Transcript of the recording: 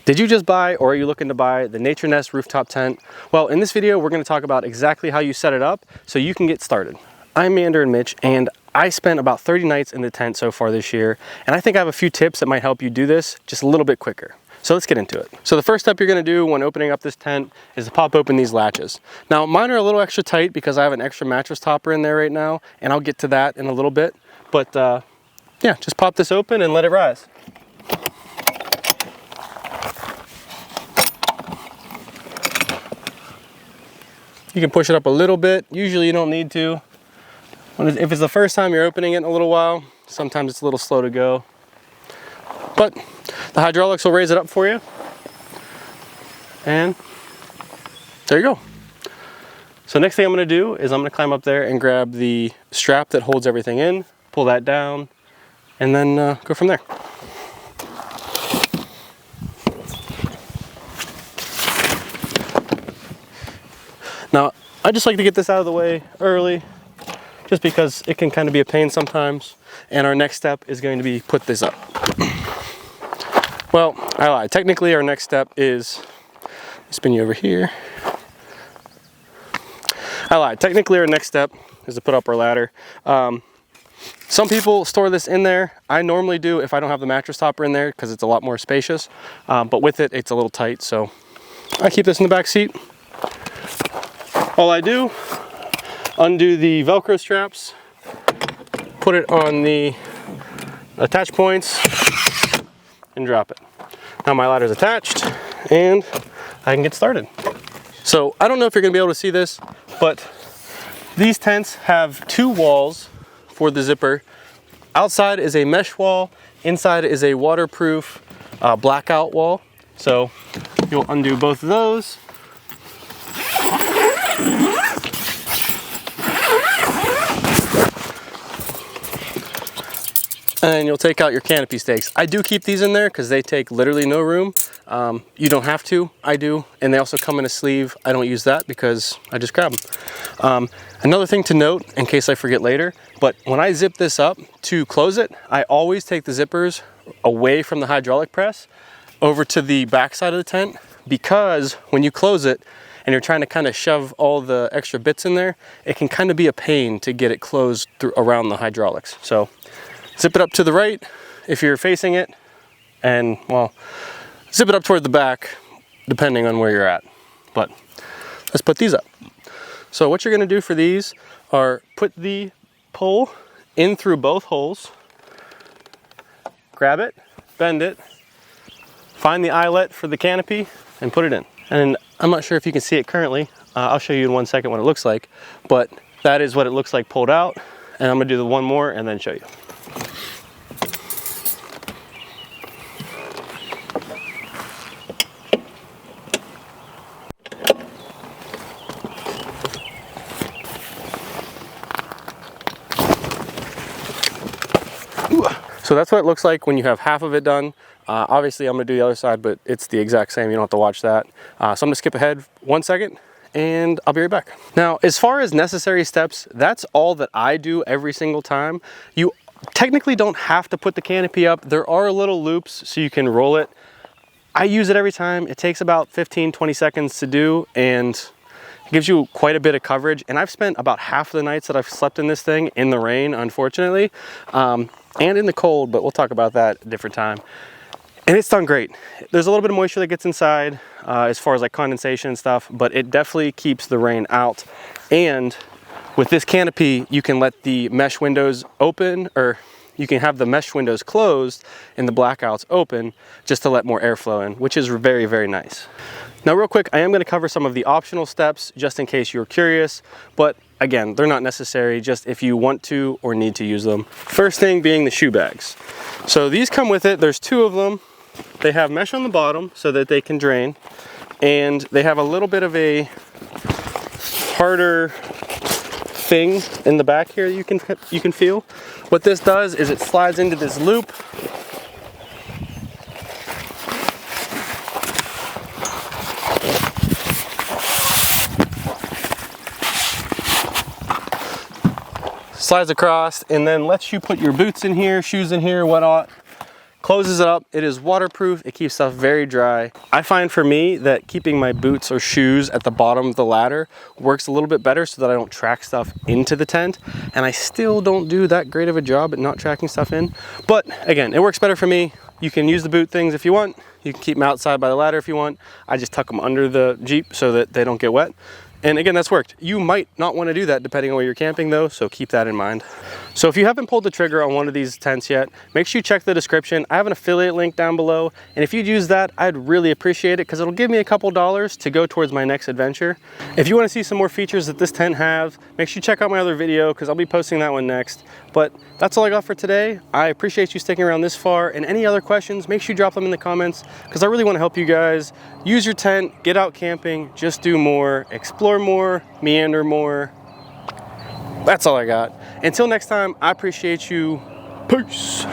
Did you just buy, or are you looking to buy, the NaturNest Rooftop Tent? Well, in this video, we're going to talk about exactly how you set it up so you can get started. I'm Mander and Mitch, and I spent about 30 nights in the tent so far this year, and I think I have a few tips that might help you do this just a little bit quicker. So let's get into it. So the first step you're going to do when opening up this tent is to pop open these latches. Now mine are a little extra tight because I have an extra mattress topper in there right now, and I'll get to that in a little bit. But yeah, just pop this open and let it rise. You can push it up a little bit. Usually you don't need to. If it's the first time you're opening it in a little while, sometimes it's a little slow to go. But the hydraulics will raise it up for you. And there you go. So next thing I'm going to do is I'm going to climb up there and grab the strap that holds everything in, pull that down, and then go from there. Now, I just like to get this out of the way early, just because it can kind of be a pain sometimes. And our next step is going to be put this up. Well, I lied. Technically, our next step is, spin you over here. I lied. Technically, our next step is to put up our ladder. Some people store this in there. I normally do if I don't have the mattress topper in there because it's a lot more spacious. But with it, it's a little tight. So I keep this in the back seat. All I do, undo the Velcro straps, put it on the attach points, and drop it. Now my ladder's attached, and I can get started. So I don't know if you're gonna be able to see this, but these tents have two walls for the zipper. Outside is a mesh wall, inside is a waterproof blackout wall. So you'll undo both of those. And you'll take out your canopy stakes. I do keep these in there because they take literally no room. You don't have to, I do. And they also come in a sleeve. I don't use that because I just grab them. Another thing to note, in case I forget later, but when I zip this up to close it, I always take the zippers away from the hydraulic press over to the back side of the tent, because when you close it and you're trying to kind of shove all the extra bits in there, it can kind of be a pain to get it closed around the hydraulics. So zip it up to the right if you're facing it, and well, zip it up toward the back depending on where you're at. But let's put these up. So what you're going to do for these are put the pole in through both holes, grab it, bend it, find the eyelet for the canopy, and put it in. And I'm not sure if you can see it currently. I'll show you in 1 second what it looks like, but that is what it looks like pulled out. And I'm going to do the one more and then show you. So that's what it looks like when you have half of it done. Obviously I'm gonna do the other side, but it's the exact same. You don't have to watch that. So I'm gonna skip ahead 1 second and I'll be right back. Now, as far as necessary steps, that's all that I do every single time. You technically don't have to put the canopy up. There are little loops so you can roll it. I use it every time. It takes about 15-20 seconds to do, and it gives you quite a bit of coverage. And I've spent about half the nights that I've slept in this thing in the rain, unfortunately, and in the cold, but we'll talk about that a different time. And it's done great. There's a little bit of moisture that gets inside as far as like condensation and stuff, but it definitely keeps the rain out. And with this canopy, you can let the mesh windows open, or you can have the mesh windows closed and the blackouts open just to let more airflow in, which is very, very nice. Now real quick, I am going to cover some of the optional steps just in case you're curious, but again, they're not necessary, just if you want to or need to use them. First thing being the shoe bags. So these come with it. There's two of them. They have mesh on the bottom so that they can drain, and they have a little bit of a harder thing in the back here you can feel. What this does is it slides into this loop. Slides across and then lets you put your boots in here, shoes in here, whatnot. closes it up. It is waterproof. It keeps stuff very dry. I find for me that keeping my boots or shoes at the bottom of the ladder works a little bit better so that I don't track stuff into the tent. And I still don't do that great of a job at not tracking stuff in. But again, it works better for me. You can use the boot things if you want. You can keep them outside by the ladder if you want. I just tuck them under the Jeep so that they don't get wet. And again, that's worked. You might not want to do that depending on where you're camping though, so keep that in mind. So if you haven't pulled the trigger on one of these tents yet, make sure you check the description. I have an affiliate link down below, and if you'd use that, I'd really appreciate it because it'll give me a couple dollars to go towards my next adventure. If you want to see some more features that this tent has, make sure you check out my other video because I'll be posting that one next. But that's all I got for today. I appreciate you sticking around this far, and any other questions, make sure you drop them in the comments because I really want to help you guys use your tent, get out camping, just do more, explore more, meander more. That's all I got. Until next time, I appreciate you. Peace.